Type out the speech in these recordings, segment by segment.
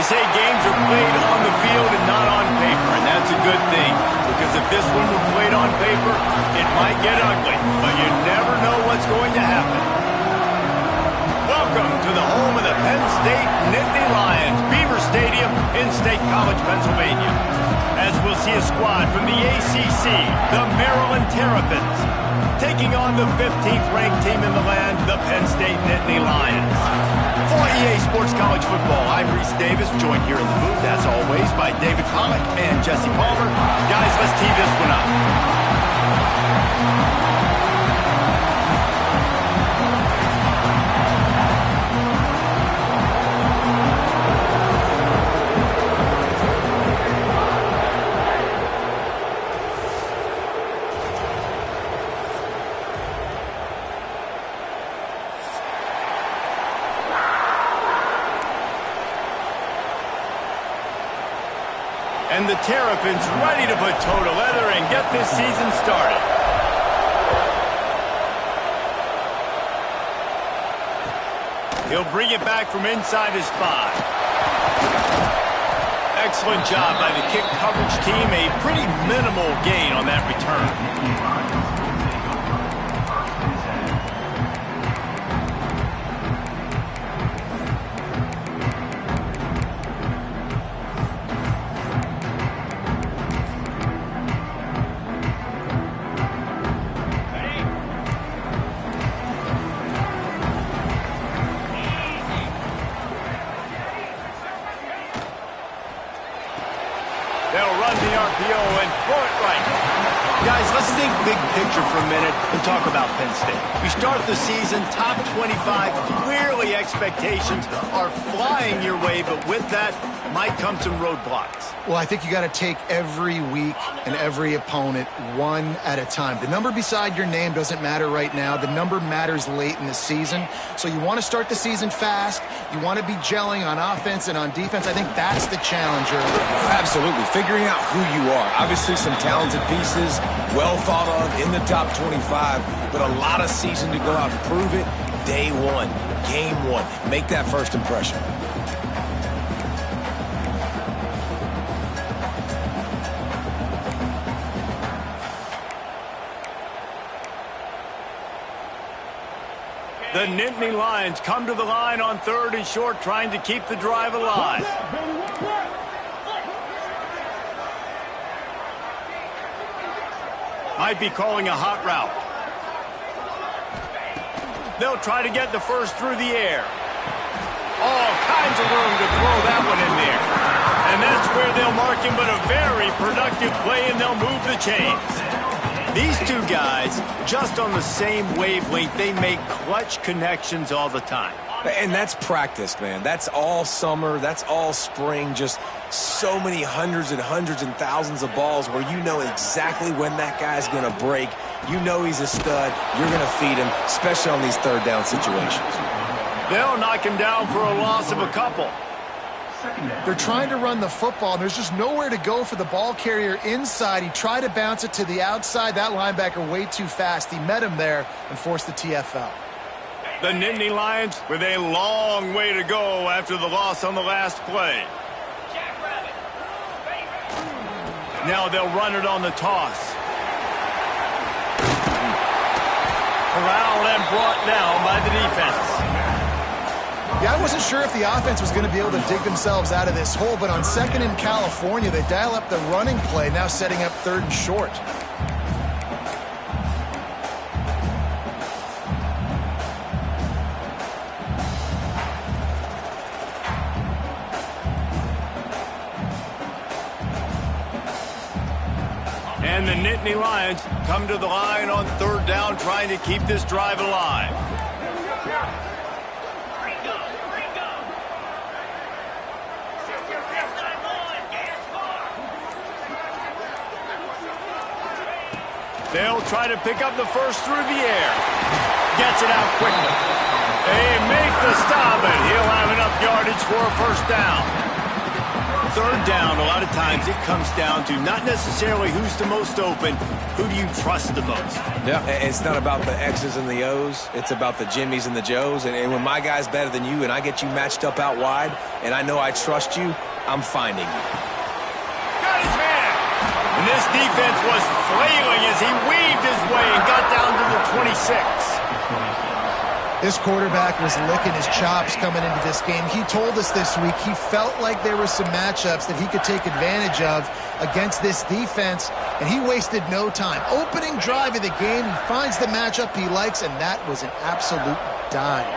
say games are played on the field and not on paper, and that's a good thing. Because if this one were played on paper, it might get ugly, but you never know what's going to happen. Welcome to the home of the Penn State Nittany Lions, Beaver Stadium in State College, Pennsylvania. As we'll see a squad from the ACC, the Maryland Terrapins, taking on the 15th ranked team in the land, the Penn State Nittany Lions. For EA Sports College Football, I'm Reese Davis, joined here in the booth, as always, by David Pollack and Jesse Palmer. Guys, let's tee this one up. And the Terrapins ready to put toe to leather and get this season started. He'll bring it back from inside his 5. Excellent job by the kick coverage team. A pretty minimal gain on that return. They'll run the RPO and throw it right. Guys, let's think big picture for a minute and talk about Penn State. You start the season top 25. Clearly expectations are flying your way, but with that might come some roadblocks. Well, I think you got to take every week and every opponent one at a time. The number beside your name doesn't matter right now. The number matters late in the season. So you want to start the season fast. You want to be gelling on offense and on defense. I think that's the challenger. Absolutely. Figuring out who you are. Obviously some talented pieces, well thought of in the top 25, but a lot of season to go out and prove it. Day one, game one. Make that first impression. The Nittany Lions come to the line on 3rd and short, trying to keep the drive alive. Might be calling a hot route. They'll try to get the first through the air. All kinds of room to throw that one in there. And that's where they'll mark him, but a very productive play, and they'll move the chains. These two guys, just on the same wavelength, they make clutch connections all the time. And that's practice, man. That's all summer. That's all spring. Just so many hundreds and thousands of balls where you know exactly when that guy's going to break. You know he's a stud. You're going to feed him, especially on these third down situations. They'll knock him down for a loss of a couple. They're trying to run the football, and there's just nowhere to go for the ball carrier inside. He tried to bounce it to the outside. That linebacker way too fast. He met him there and forced the TFL. The Nittany Lions with a long way to go after the loss on the last play. Now they'll run it on the toss. Corralled and brought down by the defense. Yeah, I wasn't sure if the offense was going to be able to dig themselves out of this hole, but on 2nd in California, they dial up the running play, now setting up 3rd and short. And the Nittany Lions come to the line on 3rd down, trying to keep this drive alive. They'll try to pick up the first through the air. Gets it out quickly. They make the stop, and he'll have enough yardage for a 1st down. third down, a lot of times it comes down to not necessarily who's the most open, who do you trust the most? Yeah, it's not about the X's and the O's. It's about the Jimmys and the Joes. And when my guy's better than you and I get you matched up out wide and I know I trust you, I'm finding you. Got his man! And this defense was flailing as he weaved his way and got down to the 26. This quarterback was licking his chops coming into this game. He told us this week he felt like there were some matchups that he could take advantage of against this defense, and he wasted no time. Opening drive of the game, he finds the matchup he likes, and that was an absolute dime.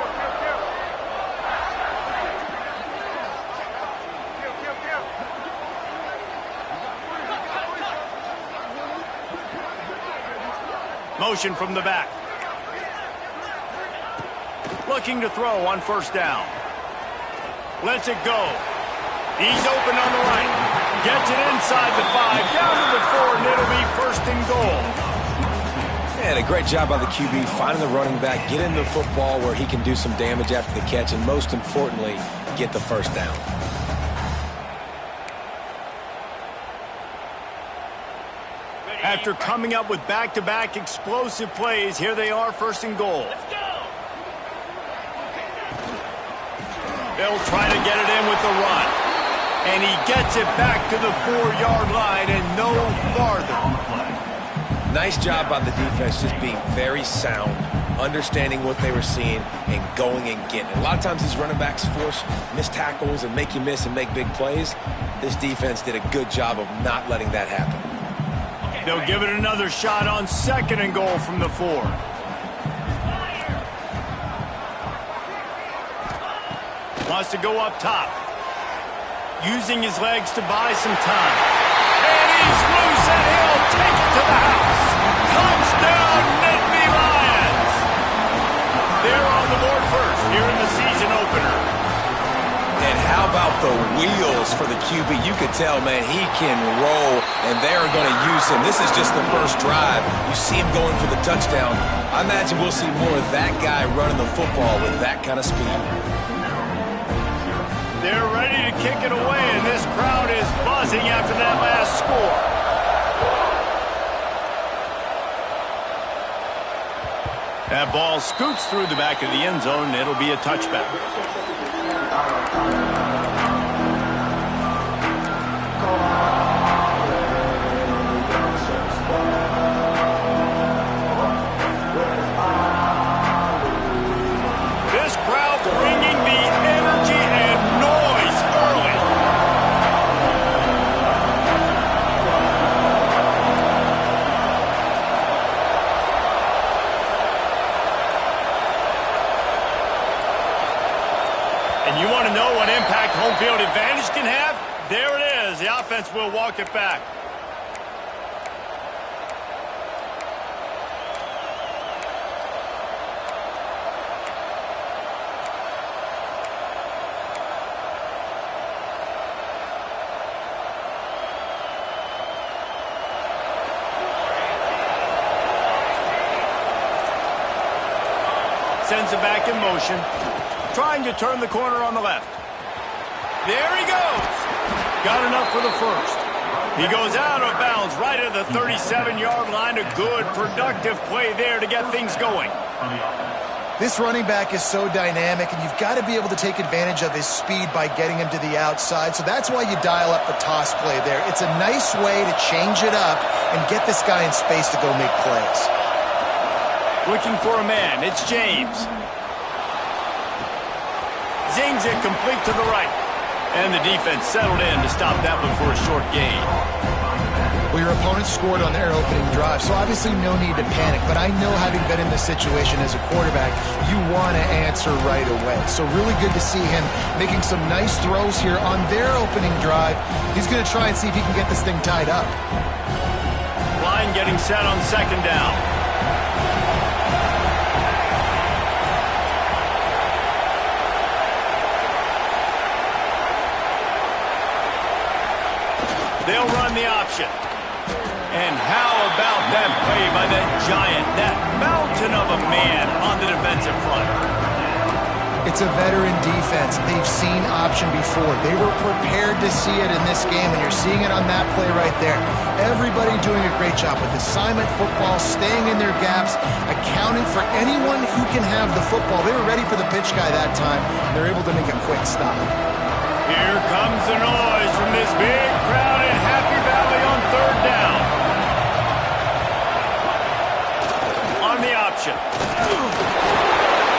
Motion from the back. Looking to throw on first down. Lets it go. He's open on the right. Gets it inside the 5, down to the 4, and it'll be first and goal. And a great job by the QB finding the running back, getting the football where he can do some damage after the catch, and most importantly, get the first down. After coming up with back-to-back explosive plays, here they are, first and goal. They'll try to get it in with the run. And he gets it back to the 4-yard line and no farther. Nice job by the defense just being very sound, understanding what they were seeing, and going and getting it. A lot of times these running backs force missed tackles and make you miss and make big plays. This defense did a good job of not letting that happen. They'll give it another shot on second and goal from the 4. Wants to go up top. Using his legs to buy some time. And he's loose and he'll take it to the house. Touchdown, Nittany Lions! They're on the board first here in the season opener. And how about the wheels for the QB? You could tell, man, he can roll, and they're going to use him. This is just the first drive. You see him going for the touchdown. I imagine we'll see more of that guy running the football with that kind of speed. They're ready to kick it away, and this crowd is buzzing after that last score. That ball scoots through the back of the end zone, and it'll be a touchback. This crowd bringing the energy and noise early. And you want to know what impact home field advantage can have? There it is. The offense will walk it back. Sends it back in motion. Trying to turn the corner on the left. There he goes. Got enough for the first. He goes out of bounds right at the 37-yard line. A good, productive play there to get things going. This running back is so dynamic, and you've got to be able to take advantage of his speed by getting him to the outside. So that's why you dial up the toss play there. It's a nice way to change it up and get this guy in space to go make plays. Looking for a man. It's James. Zings it complete to the right. And the defense settled in to stop that one for a short gain. Well, your opponent scored on their opening drive, so obviously no need to panic. But I know, having been in this situation as a quarterback, you want to answer right away. So really good to see him making some nice throws here on their opening drive. He's going to try and see if he can get this thing tied up. Line getting set on second down. They'll run the option. And how about that play by that giant, that mountain of a man on the defensive front? It's a veteran defense. They've seen option before. They were prepared to see it in this game, and you're seeing it on that play right there. Everybody doing a great job with assignment football, staying in their gaps, accounting for anyone who can have the football. They were ready for the pitch guy that time. They're able to make a quick stop. Here comes the noise from this big crowd in Happy Valley on third down. On the option.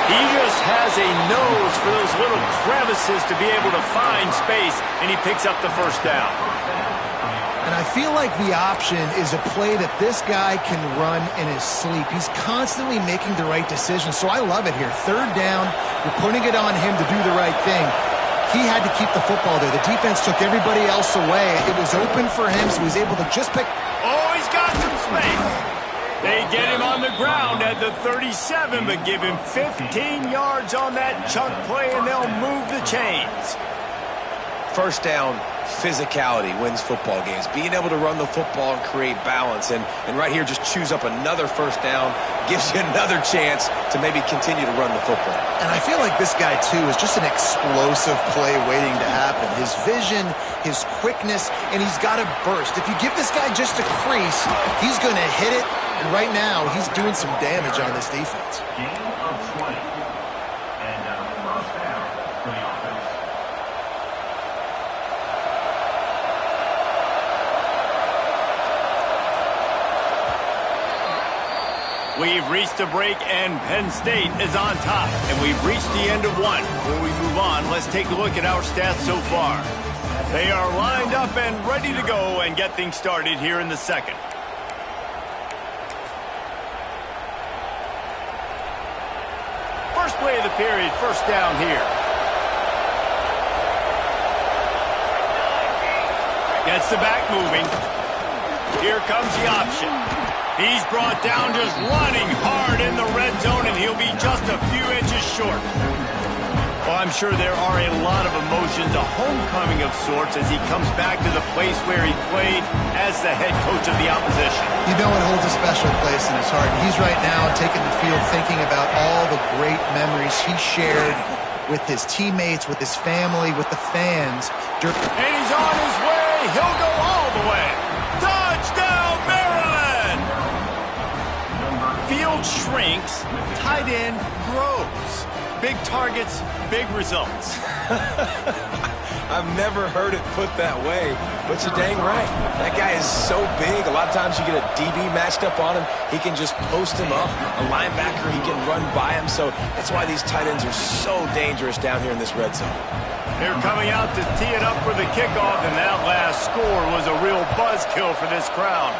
He just has a nose for those little crevices to be able to find space, and he picks up the first down. And I feel like the option is a play that this guy can run in his sleep. He's constantly making the right decision, so I love it here. Third down, you're putting it on him to do the right thing. He had to keep the football there. The defense took everybody else away. It was open for him, so he was able to just pick. Oh, he's got some space. They get him on the ground at the 37, but give him 15 yards on that chunk play, and they'll move the chains. First down, physicality wins football games. Being able to run the football and create balance. And right here, just choose up another first down, gives you another chance to maybe continue to run the football. And I feel like this guy, too, is just an explosive play waiting to happen. His vision, his quickness, and he's got a burst. If you give this guy just a crease, he's going to hit it. And right now, he's doing some damage on this defense. Gain of 20. And first down for the offense. We've reached a break, and Penn State is on top. And we've reached the end of one. Before we move on, let's take a look at our stats so far. They are lined up and ready to go and get things started here in the second. First play of the period, first down here. Gets the back moving. Here comes the option. He's brought down just running hard in the red zone, and he'll be just a few inches short. Well, I'm sure there are a lot of emotions, a homecoming of sorts, as he comes back to the place where he played as the head coach of the opposition. You know it holds a special place in his heart. He's right now taking the field thinking about all the great memories he shared with his teammates, with his family, with the fans. And he's on his way. He'll go all the way. Touchdown, Maryland! Field shrinks, tight end grows. Big targets, big results. I've never heard it put that way, but you're dang right. That guy is so big. A lot of times you get a DB matched up on him. He can just post him up. A linebacker, he can run by him. So that's why these tight ends are so dangerous down here in this red zone. They're coming out to tee it up for the kickoff, and that last score was a real buzzkill for this crowd.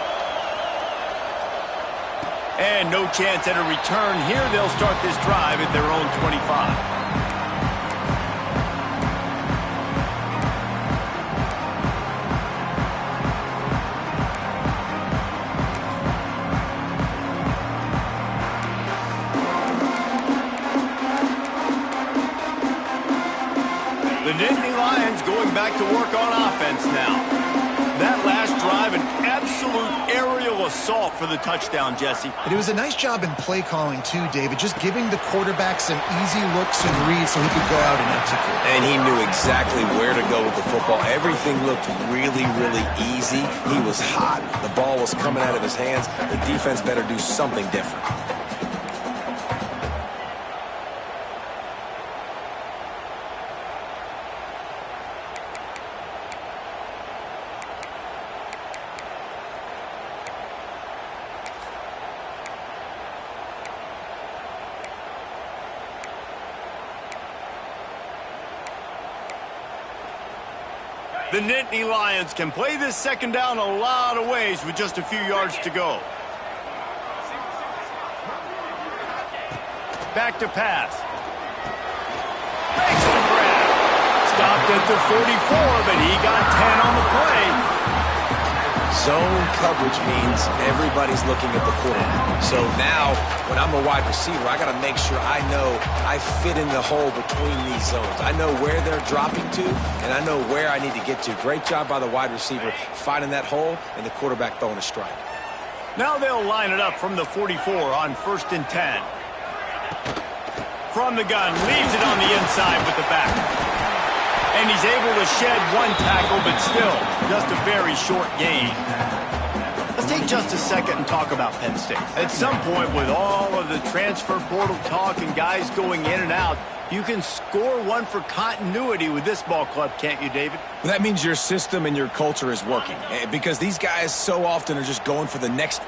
And no chance at a return here. They'll start this drive at their own 25. The Nittany Lions going back to work on offense now. That last drive, an absolute aerial assault for the touchdown, Jesse. And it was a nice job in play calling, too, David, just giving the quarterback some easy looks and reads so he could go out and execute. And he knew exactly where to go with the football. Everything looked really, really easy. He was hot. The ball was coming out of his hands. The defense better do something different. The Nittany Lions can play this second down a lot of ways with just a few yards to go. Back to pass. Makes the grab. Stopped at the 44, but he got 10 on the play. Zone coverage means everybody's looking at the quarterback. So now, when I'm a wide receiver, I got to make sure I know I fit in the hole between these zones. I know where they're dropping to, and I know where I need to get to. Great job by the wide receiver finding that hole, and the quarterback throwing a strike. Now they'll line it up from the 44 on 1st and 10. from the gun, leaves it on the inside with the back. And he's able to shed one tackle, but still, just a very short gain. Let's take just a second and talk about Penn State. At some point, with all of the transfer portal talk and guys going in and out, you can score one for continuity with this ball club, can't you, David? Well, that means your system and your culture is working, because these guys so often are just going for the next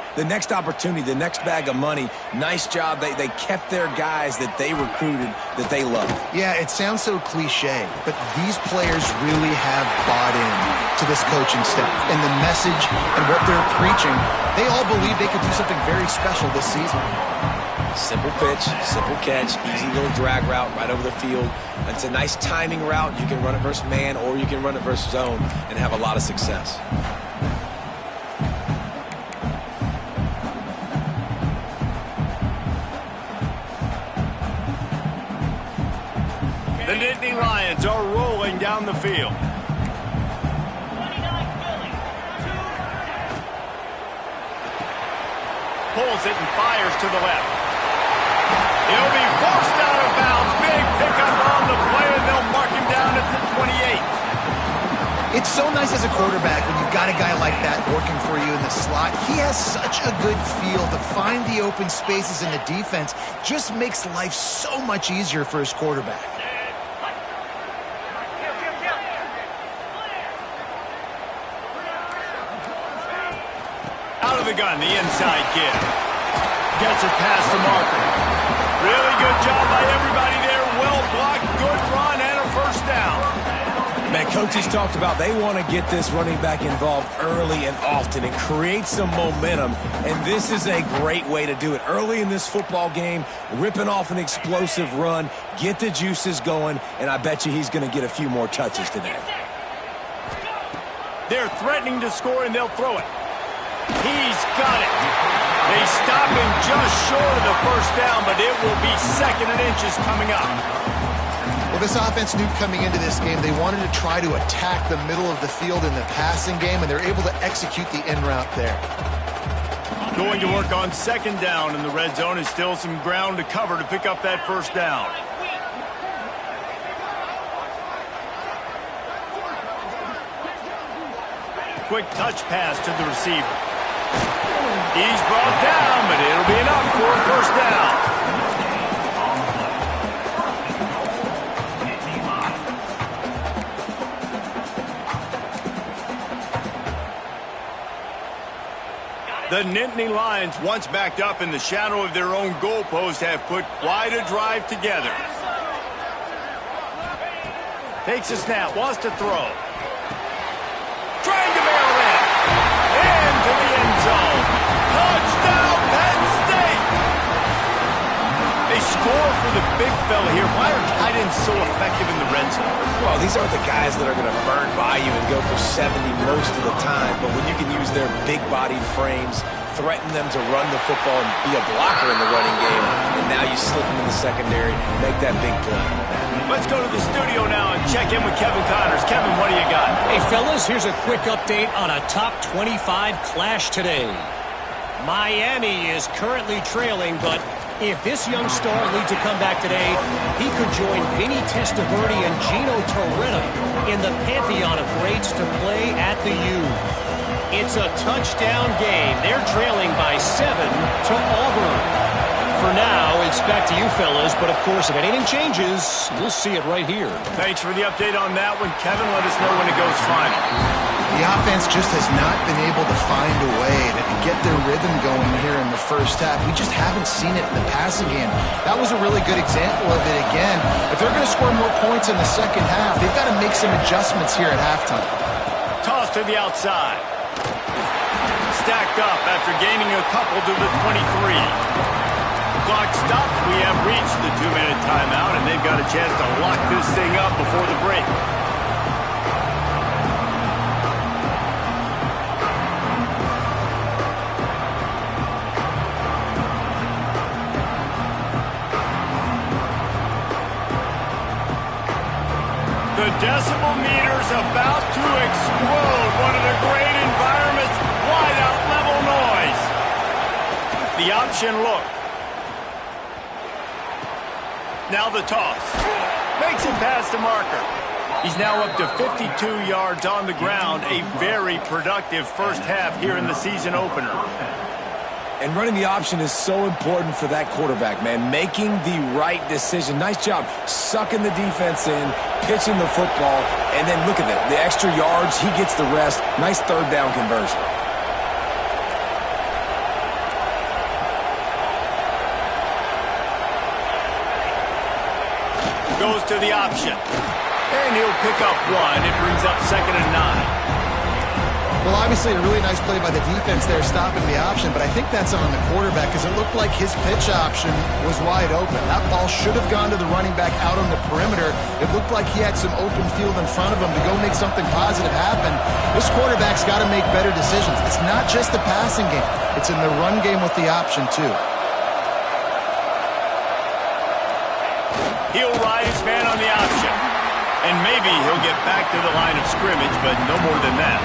opportunity, the next bag of money. Nice job. They kept their guys that they recruited, that they love. Yeah, it sounds so cliche, but these players really have bought in to this coaching staff and the message and what they're preaching. They all believe they could do something very special this season. Simple pitch, simple catch, easy little drag route right over the field. It's a nice timing route. You can run it versus man or you can run it versus zone and have a lot of success. The Nittany Lions are rolling down the field. Pulls it and fires to the left. He'll be forced out of bounds. Big pickup on the play, and they'll mark him down at the 28. It's so nice as a quarterback when you've got a guy like that working for you in the slot. He has such a good feel to find the open spaces in the defense. Just makes life so much easier for his quarterback. Out of the gun, the inside give. Gets it past the marker. Really good job by everybody there. Well blocked, good run, and a first down. Man, coaches talked about they want to get this running back involved early and often and create some momentum, and this is a great way to do it. Early in this football game, ripping off an explosive run, get the juices going, and I bet you he's going to get a few more touches today. They're threatening to score, and they'll throw it. He's got it. They stop him just short of the first down, but it will be second and inches coming up. Well, this offense knew coming into this game they wanted to try to attack the middle of the field in the passing game, and they're able to execute the in route there. Going to work on second down, and the red zone is still some ground to cover to pick up that first down. Quick touch pass to the receiver. He's brought down, but it'll be enough for a first down. The Nittany Lions, once backed up in the shadow of their own goalpost, have put quite a drive together. Takes a snap, wants to throw. Trying to barrel in. Into the end zone. Touchdown, Penn State! They score for the big fella here. Why are tight ends so effective in the red zone? Well, these aren't the guys that are going to burn by you and go for 70 most of the time, but when you can use their big-bodied frames, threaten them to run the football and be a blocker in the running game, and now you slip them in the secondary, make that big play. Let's go to the studio now and check in with Kevin Connors. Kevin, what do you got? Hey, fellas, here's a quick update on a top 25 clash today. Miami is currently trailing, but if this young star leads a comeback today, he could join Vinny Testaverde and Gino Torretta in the pantheon of greats to play at the U. It's a touchdown game. They're trailing by 7 to Auburn. For now, it's back to you fellas, but of course, if anything changes, you'll see it right here. Thanks for the update on that one, Kevin. Let us know when it goes final. The offense just has not been able to find a way to get their rhythm going here in the first half. We just haven't seen it in the passing game. That was a really good example of it again. If they're going to score more points in the second half, they've got to make some adjustments here at halftime. Toss to the outside. Stacked up after gaining a couple to the 23. Clock stops. We have reached the 2-minute timeout, and they've got a chance to lock this thing up before the break. The decibel meter's about to explode. One of the great environments, wide out level noise. The option look. Now the toss. Makes it past the marker. He's now up to 52 yards on the ground. A very productive first half here in the season opener. And running the option is so important for that quarterback, man. Making the right decision. Nice job sucking the defense in, pitching the football, and then look at that. The extra yards, he gets the rest. Nice third down conversion. Goes to the option. And he'll pick up one. It brings up 2nd and 9. Well, obviously a really nice play by the defense there stopping the option, but I think that's on the quarterback because it looked like his pitch option was wide open. That ball should have gone to the running back out on the perimeter. It looked like he had some open field in front of him to go make something positive happen. This quarterback's got to make better decisions. It's not just the passing game. It's in the run game with the option, too. He'll ride his man on the option. And maybe he'll get back to the line of scrimmage, but no more than that.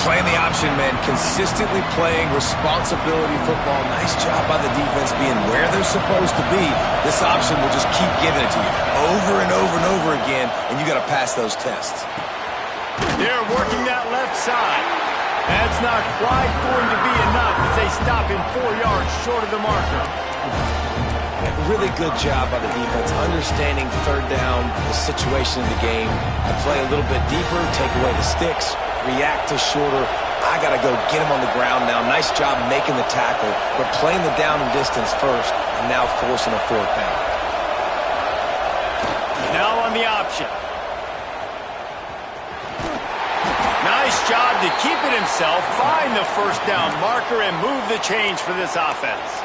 Playing the option, man. Consistently playing responsibility football. Nice job by the defense being where they're supposed to be. This option will just keep giving it to you over and over and over again, and you got to pass those tests. They're working that left side. That's not quite going to be enough as they stop him 4 yards short of the marker. Really good job by the defense, understanding third down, the situation of the game, and play a little bit deeper, take away the sticks, react to shorter. I got to go get him on the ground now. Nice job making the tackle, but playing the down and distance first, and now forcing a 4th down. Now on the option. Nice job to keep it himself, find the first down marker, and move the chains for this offense.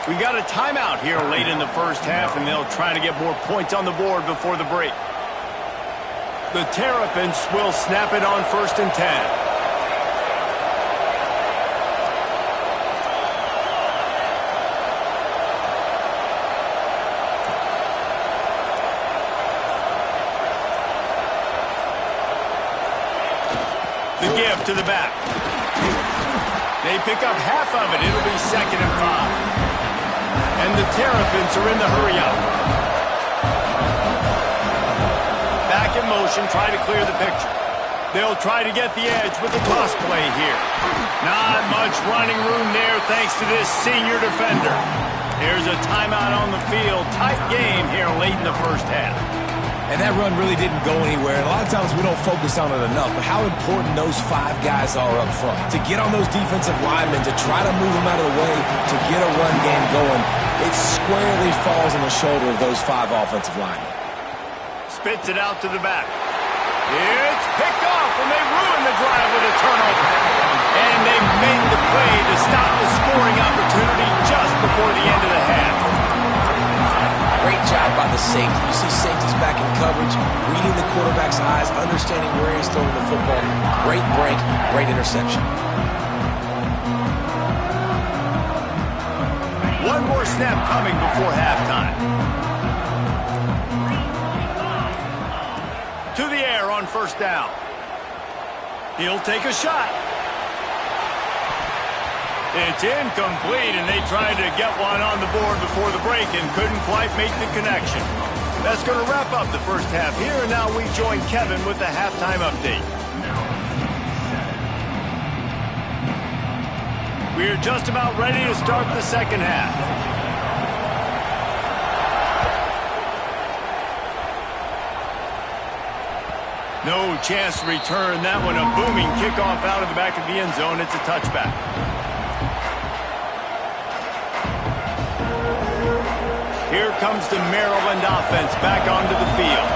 We got a timeout here late in the first half, and they'll try to get more points on the board before the break. The Terrapins will snap it on 1st and 10. The give to the back. They pick up half of it. It'll be 2nd and 5. And the Terrapins are in the hurry-up. Back in motion, try to clear the picture. They'll try to get the edge with the toss play here. Not much running room there thanks to this senior defender. There's a timeout on the field. Tight game here late in the first half. And that run really didn't go anywhere. And a lot of times we don't focus on it enough, but how important those 5 guys are up front. To get on those defensive linemen, to try to move them out of the way, to get a run game going, it squarely falls on the shoulder of those 5 offensive linemen. Spits it out to the back. It's picked off, and they ruin the drive with a turnover. And they made the play to stop the scoring opportunity just before the end of the half. Great job by the safety. You see safeties back in coverage, reading the quarterback's eyes, understanding where he's throwing the football. Great break, great interception. One more snap coming before halftime. To the air on 1st down. He'll take a shot. It's incomplete, and they tried to get one on the board before the break and couldn't quite make the connection. That's going to wrap up the first half here, and now we join Kevin with the halftime update. We're just about ready to start the second half. No chance to return that one. A booming kickoff out of the back of the end zone. It's a touchback. Here comes the Maryland offense back onto the field.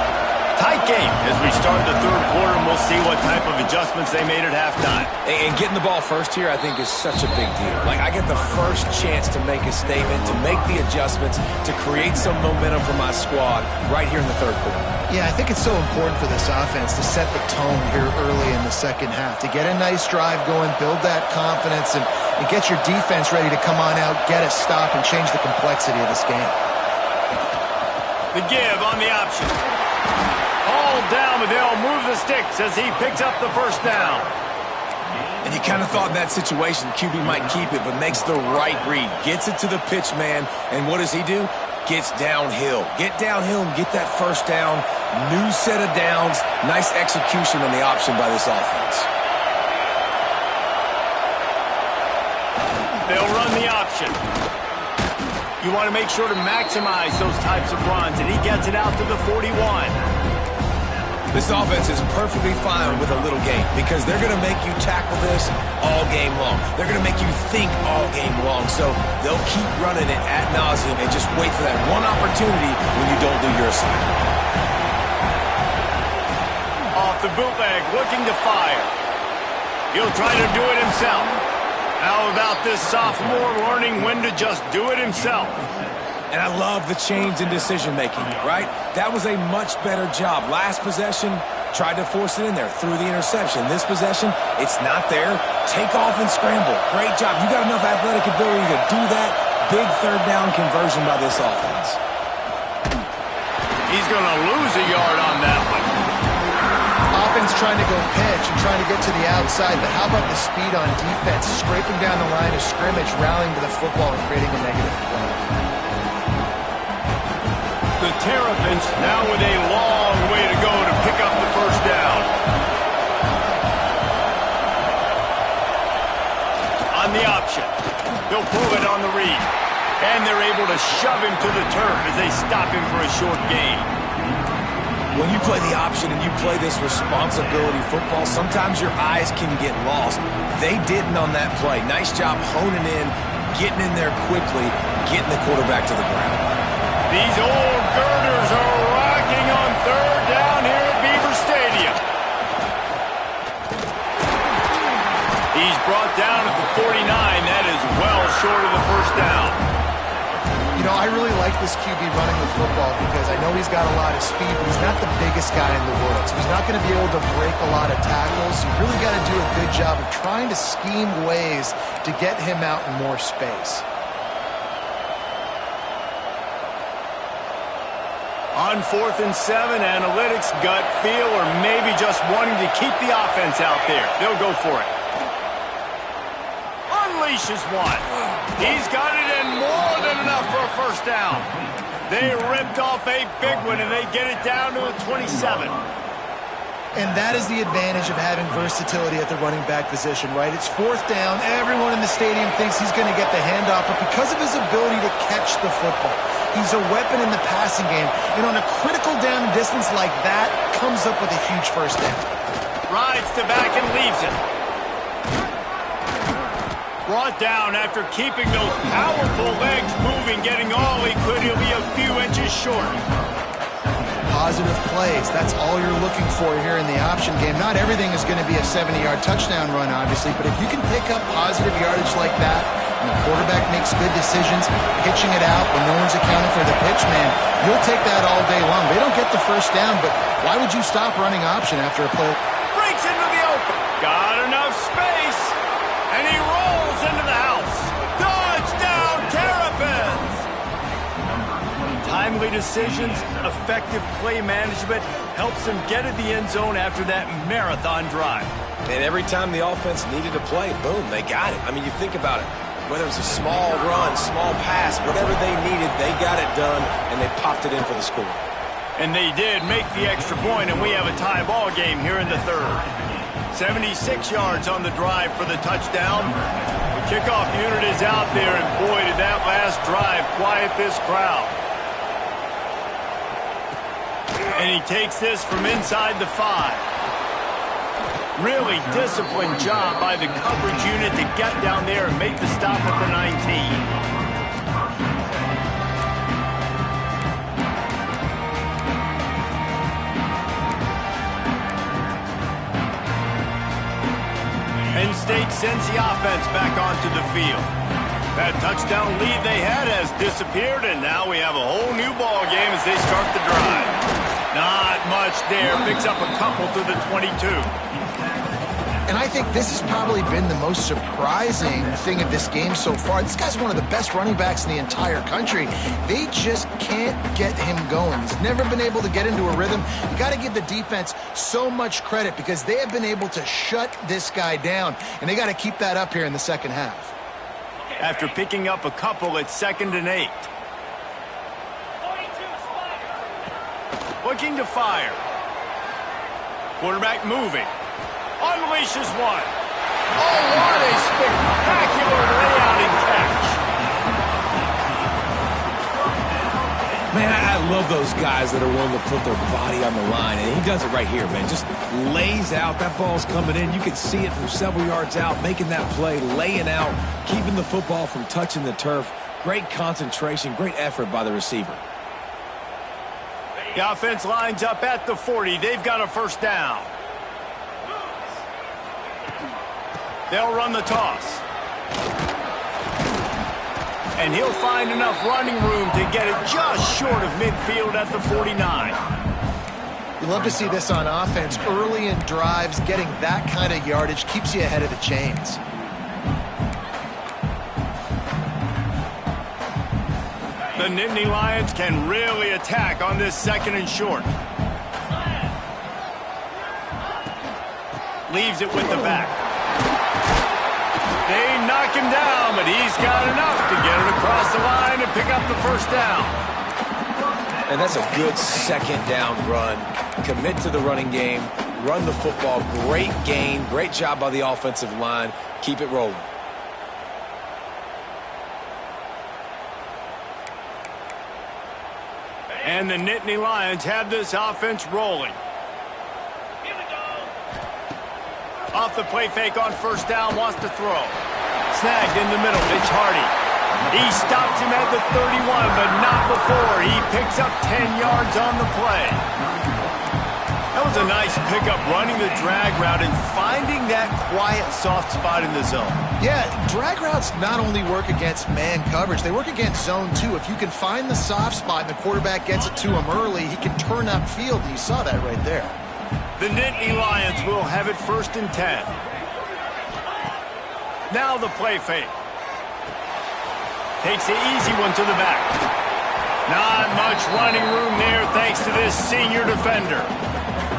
Tight game as we start the third quarter, and we'll see what type of adjustments they made at halftime. And getting the ball first here, I think, is such a big deal. Like, I get the first chance to make a statement, to make the adjustments, to create some momentum for my squad right here in the third quarter. Yeah, I think it's so important for this offense to set the tone here early in the second half, to get a nice drive going, build that confidence, and get your defense ready to come on out, get a stop, and change the complexity of this game. The give on the option. All down, but they'll move the sticks as he picks up the first down. And you kind of thought in that situation QB might keep it, but makes the right read. Gets it to the pitch man, and what does he do? gets downhill. Get downhill and get that first down. New set of downs. Nice execution on the option by this offense. They'll run the option. You want to make sure to maximize those types of runs, and he gets it out to the 41. This offense is perfectly fine with a little game because they're going to make you tackle this all game long. They're going to make you think all game long. So they'll keep running it ad nauseum and just wait for that one opportunity when you don't do your assignment. Off the bootleg, looking to fire. He'll try to do it himself. How about this sophomore learning when to just do it himself? And I love the change in decision-making, right? That was a much better job. Last possession, tried to force it in there, threw the interception. This possession, it's not there. Take off and scramble. Great job. You got enough athletic ability to do that. Big third down conversion by this offense. He's going to lose a yard on that one. Offense trying to go pitch and trying to get to the outside, but how about the speed on defense? Scraping down the line of scrimmage, rallying to the football and creating a negative play. The Terrapins now with a long way to go to pick up the first down. On the option. They'll pull it on the read. And they're able to shove him to the turf as they stop him for a short gain. When you play the option and you play this responsibility football, sometimes your eyes can get lost. They didn't on that play. Nice job honing in, getting in there quickly, getting the quarterback to the ground. These old girders are rocking on third down here at Beaver Stadium. He's brought down at the 49. That is well short of the first down. You know, I really like this QB running the football because I know he's got a lot of speed, but he's not the biggest guy in the world. So he's not going to be able to break a lot of tackles. You really got to do a good job of trying to scheme ways to get him out in more space. On 4th and 7, analytics, gut feel, or maybe just wanting to keep the offense out there. They'll go for it. Unleashes one. He's got it in more than enough for a first down. They ripped off a big one, and they get it down to the 27. And that is the advantage of having versatility at the running back position, right? It's 4th down. Everyone in the stadium thinks he's going to get the handoff, but because of his ability to catch the football, he's a weapon in the passing game. And on a critical down and distance like that, comes up with a huge first down. Rides to back and leaves it. Brought down after keeping those powerful legs moving, getting all he could. He'll be a few inches short. Positive plays, that's all you're looking for here in the option game. Not everything is going to be a 70-yard touchdown run, obviously, but if you can pick up positive yardage like that, and the quarterback makes good decisions, pitching it out when no one's accounting for the pitch man, you'll take that all day long. They don't get the first down, but why would you stop running option after a play? Breaks into the open. Got enough space, and he rolls into the house. Touchdown, Terrapins! Timely decisions, effective play management helps them get in the end zone after that marathon drive. And every time the offense needed to play, boom, they got it. I mean, you think about it. Whether it was a small run, small pass, whatever they needed, they got it done, and they popped it in for the score. And they did make the extra point, and we have a tie ball game here in the third. 76 yards on the drive for the touchdown. The kickoff unit is out there, and boy, did that last drive quiet this crowd. And he takes this from inside the 5. Really disciplined job by the coverage unit to get down there and make the stop at the 19. Penn State sends the offense back onto the field. That touchdown lead they had has disappeared, and now we have a whole new ball game as they start the drive. Not much there. Picks up a couple to the 22. And I think this has probably been the most surprising thing of this game so far. This guy's one of the best running backs in the entire country. They just can't get him going. He's never been able to get into a rhythm. You got to give the defense so much credit because they have been able to shut this guy down, and they got to keep that up here in the second half. After picking up a couple at 2nd and 8. looking to fire. Quarterback moving. Unleashes one. Oh, what a spectacular layout and catch. Man, I love those guys that are willing to put their body on the line, and he does it right here, man. Just lays out. That ball's coming in. You can see it from several yards out, making that play, laying out, keeping the football from touching the turf. Great concentration, great effort by the receiver. The offense lines up at the 40. They've got a first down. They'll run the toss. And he'll find enough running room to get it just short of midfield at the 49. You love to see this on offense. Early in drives, getting that kind of yardage keeps you ahead of the chains. The Nittany Lions can really attack on this second and short. Leaves it with the back. They knock him down, but he's got enough to get it across the line and pick up the first down. And that's a good second down run. Commit to the running game, run the football. Great gain, great job by the offensive line. Keep it rolling. And the Nittany Lions have this offense rolling. Off the play fake on first down, wants to throw. Snagged in the middle, Mitch Hardy. He stops him at the 31, but not before. He picks up 10 yards on the play. That was a nice pickup, running the drag route and finding that quiet, soft spot in the zone. Yeah, drag routes not only work against man coverage, they work against zone too. If you can find the soft spot and the quarterback gets it to him early, he can turn upfield, and you saw that right there. The Nittany Lions will have it 1st and 10. Now the play fake. Takes the easy one to the back. Not much running room there thanks to this senior defender.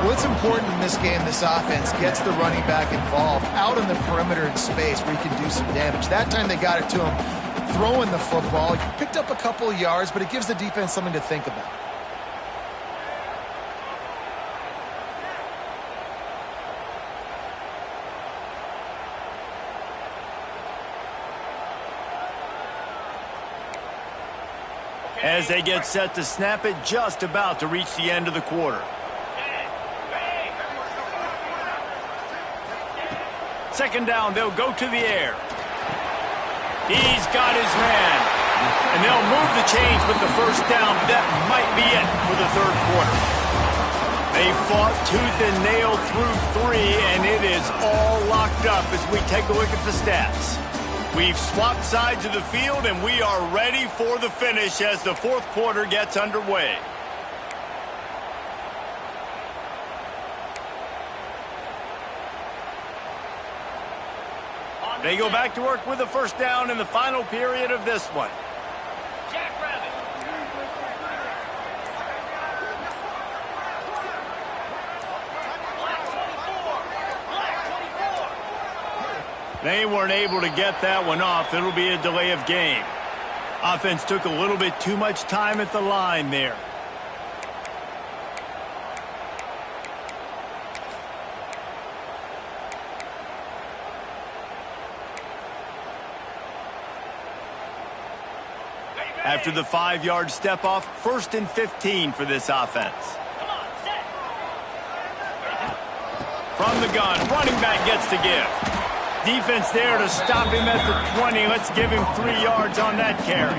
Well, it's important in this game this offense gets the running back involved out on the perimeter in space where he can do some damage. That time they got it to him throwing the football. He picked up a couple of yards, but it gives the defense something to think about. As they get set to snap it, just about to reach the end of the quarter. Second down, they'll go to the air. He's got his man. And they'll move the chains with the first down. That might be it for the third quarter. They fought tooth and nail through 3, and it is all locked up as we take a look at the stats. We've swapped sides of the field, and we are ready for the finish as the fourth quarter gets underway. They go back to work with the first down in the final period of this one. They weren't able to get that one off. It'll be a delay of game. Offense took a little bit too much time at the line there. After the 5-yard step off, 1st and 15 for this offense. From the gun, running back gets to give. Defense there to stop him at the 20. Let's give him 3 yards on that carry.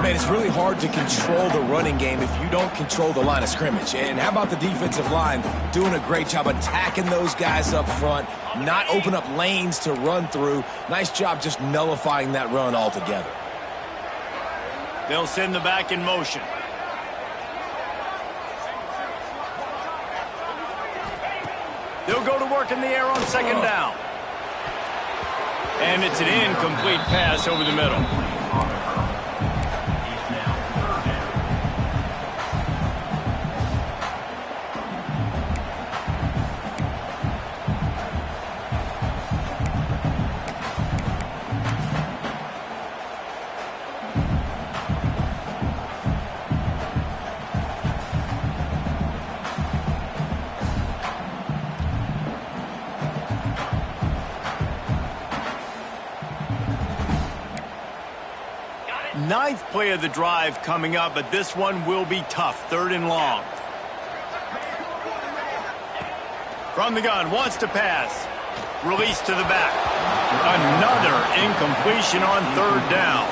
Man, it's really hard to control the running game if you don't control the line of scrimmage. And how about the defensive line doing a great job attacking those guys up front, not open up lanes to run through. Nice job just nullifying that run altogether. They'll send the back in motion. They'll go to work in the air on second down. And it's an incomplete pass over the middle. Ninth play of the drive coming up, but this one will be tough. 3rd and long. From the gun, wants to pass. Release to the back. Another incompletion on 3rd down.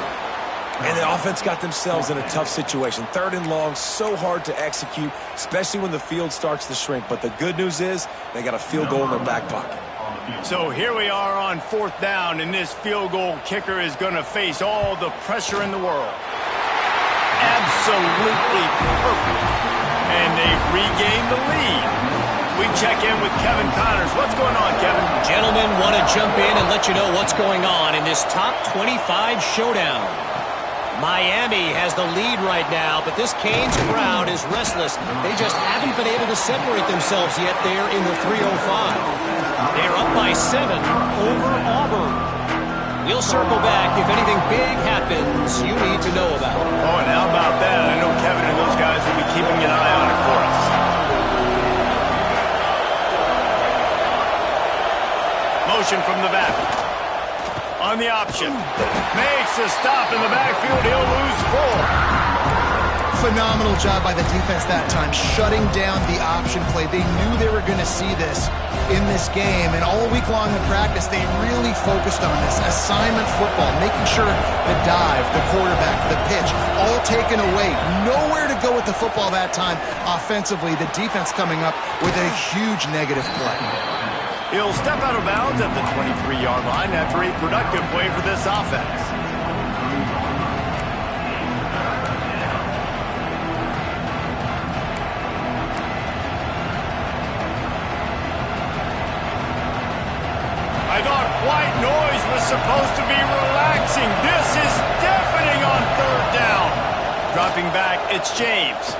And the offense got themselves in a tough situation. 3rd and long, so hard to execute, especially when the field starts to shrink. But the good news is they got a field goal in their back pocket. So here we are on 4th down, and this field goal kicker is going to face all the pressure in the world. Absolutely perfect. And they've regained the lead. We check in with Kevin Connors. What's going on, Kevin? Gentlemen, want to jump in and let you know what's going on in this top 25 showdown. Miami has the lead right now, but this Canes crowd is restless. They just haven't been able to separate themselves yet there in the 305. They're up by 7 over Auburn. We'll circle back if anything big happens you need to know about. Oh, and how about that? I know Kevin and those guys will be keeping an eye on it for us. Motion from the back. On the option. Makes a stop in the backfield. He'll lose 4. Phenomenal job by the defense that time, shutting down the option play. They knew they were going to see this in this game, and all week long in practice, they really focused on this assignment football, making sure the dive, the quarterback, the pitch, all taken away. Nowhere to go with the football that time offensively. The defense coming up with a huge negative play. He'll step out of bounds at the 23-yard line after a productive play for this offense. I thought white noise was supposed to be relaxing. This is deafening on 3rd down. Dropping back, it's James.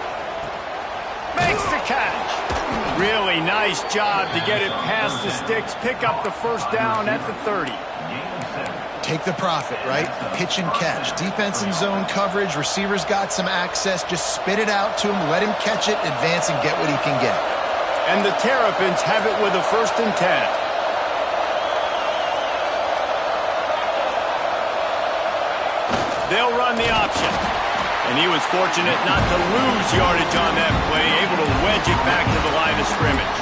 Makes the catch. Really nice job to get it past the sticks, pick up the 1st down at the 30. Take the profit, right? Pitch and catch. Defense in zone coverage. Receivers got some access. Just spit it out to him. Let him catch it, advance, and get what he can get. And the Terrapins have it with a 1st and 10. They'll run the option. And he was fortunate not to lose yardage on that play, able to wedge it back to the line of scrimmage.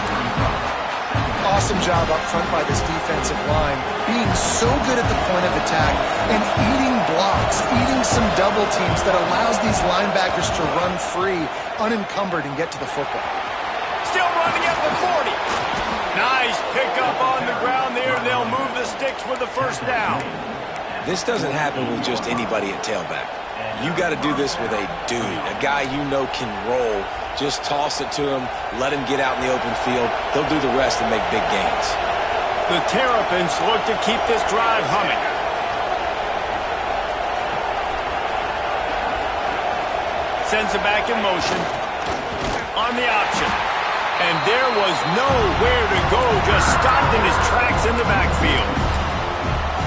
Awesome job up front by this defensive line, being so good at the point of attack and eating blocks, eating some double teams that allows these linebackers to run free, unencumbered, and get to the football. Still running at the 40. Nice pickup on the ground there. They'll move the sticks with the 1st down. This doesn't happen with just anybody at tailback. You got to do this with a dude, a guy you know can roll. Just toss it to him, let him get out in the open field. He'll do the rest and make big gains. The Terrapins look to keep this drive humming. Sends it back in motion. On the option. And there was nowhere to go, just stopped in his tracks in the backfield.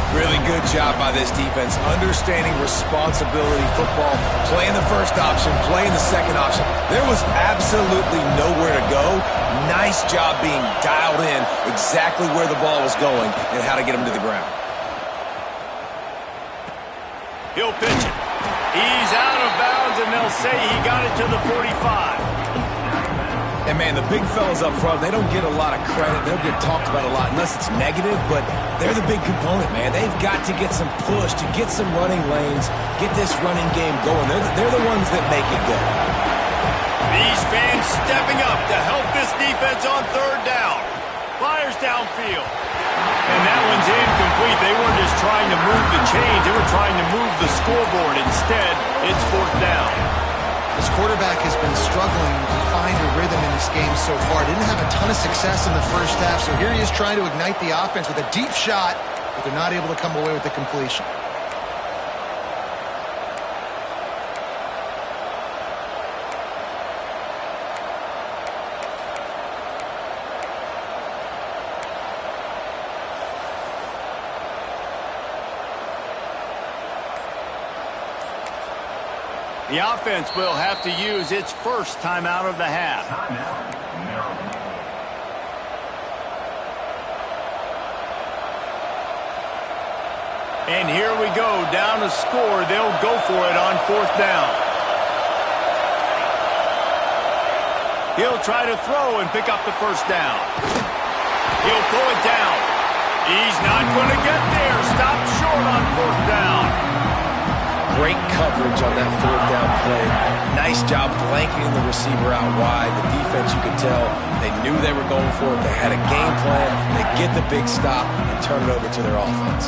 Really good job by this defense, understanding responsibility football, playing the 1st option, playing the 2nd option. There was absolutely nowhere to go. Nice job being dialed in exactly where the ball was going and how to get him to the ground. He'll pitch it. He's out of bounds, and they'll say he got it to the 45. And, man, the big fellas up front, they don't get a lot of credit. They'll get talked about a lot unless it's negative, but they're the big component, man. They've got to get some push, to get some running lanes, get this running game going. They're the ones that make it go. These fans stepping up to help this defense on 3rd down. Fires downfield. And that one's incomplete. They weren't just trying to move the chains. They were trying to move the scoreboard. Instead, it's 4th down. This quarterback has been struggling to find a rhythm in this game so far. Didn't have a ton of success in the 1st half, so here he is trying to ignite the offense with a deep shot, but they're not able to come away with the completion. The offense will have to use its 1st timeout of the half. And here we go, down a score. They'll go for it on 4th down. He'll try to throw and pick up the 1st down. He'll pull it down. He's not going to get there. Stopped short on 4th down. Great coverage on that 4th down play. Nice job blanketing the receiver out wide. The defense, you could tell, they knew they were going for it. They had a game plan. They get the big stop and turn it over to their offense.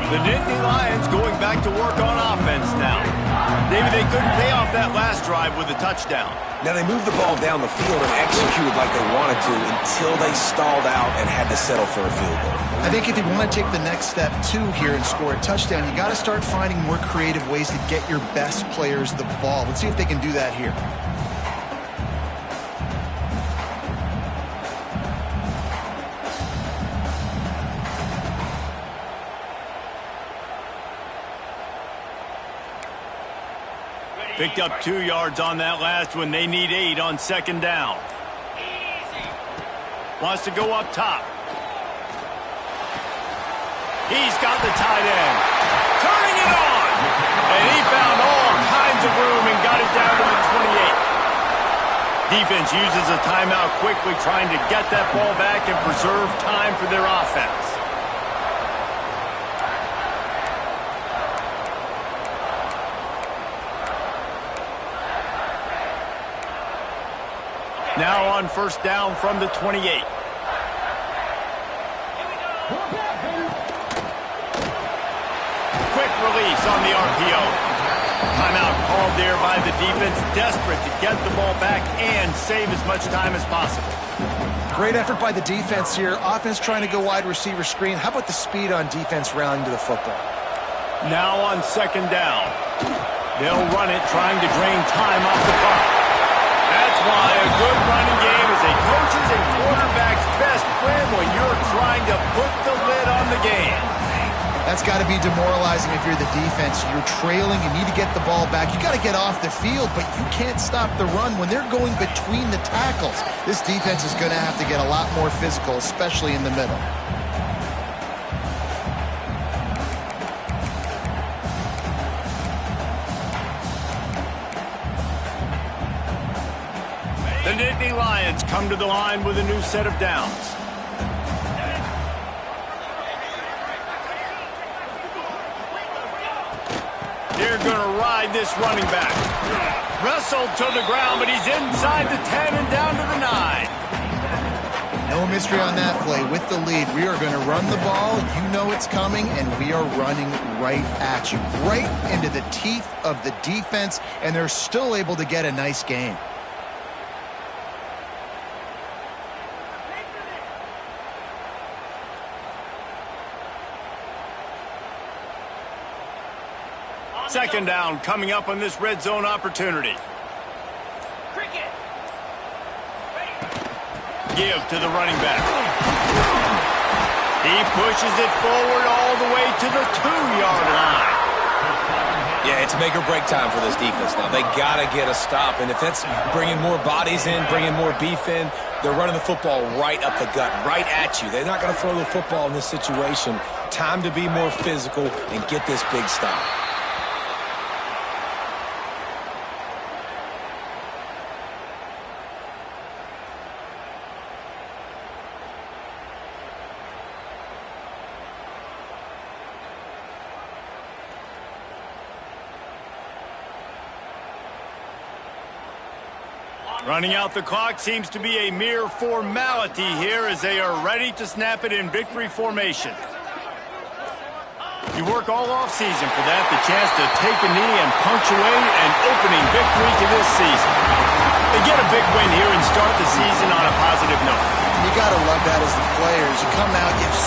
The Nittany Lions going back to work on offense now. Maybe they couldn't pay off that last drive with a touchdown. Now they moved the ball down the field and executed like they wanted to until they stalled out and had to settle for a field goal. I think if you want to take the next step, too, here and score a touchdown, you got to start finding more creative ways to get your best players the ball. Let's see if they can do that here. Picked up 2 yards on that last one. They need 8 on 2nd down. Wants to go up top. He's got the tight end. Turning it on. And he found all kinds of room and got it down to the 28. Defense uses a timeout quickly, trying to get that ball back and preserve time for their offense. Now on 1st down from the 28. Quick release on the RPO. Timeout called there by the defense, desperate to get the ball back and save as much time as possible. Great effort by the defense here. Offense trying to go wide receiver screen. How about the speed on defense rallying to the football? Now on 2nd down. They'll run it, trying to drain time off the clock. That's why a good running game is a coach's and quarterback's best friend when you're trying to put the lid on the game. That's got to be demoralizing if you're the defense. You're trailing, you need to get the ball back. You got to get off the field, but you can't stop the run when they're going between the tackles. This defense is going to have to get a lot more physical, especially in the middle. The Nittany Lions come to the line with a new set of downs. They're going to ride this running back. Wrestled to the ground, but he's inside the 10 and down to the 9. No mystery on that play. With the lead, we are going to run the ball. You know it's coming, and we are running right at you. Right into the teeth of the defense, and they're still able to get a nice game. Second down coming up on this red zone opportunity. Give to the running back. He pushes it forward all the way to the 2-yard line. Yeah, it's make or break time for this defense now. They got to get a stop, and if that's bringing more bodies in, bringing more beef in, they're running the football right up the gut, right at you. They're not going to throw the football in this situation. Time to be more physical and get this big stop. Running out the clock seems to be a mere formality here as they are ready to snap it in victory formation. You work all offseason for that, the chance to take a knee and punctuate an opening victory to this season. They get a big win here and start the season on a positive note. You got to love that as the players. You come out, you have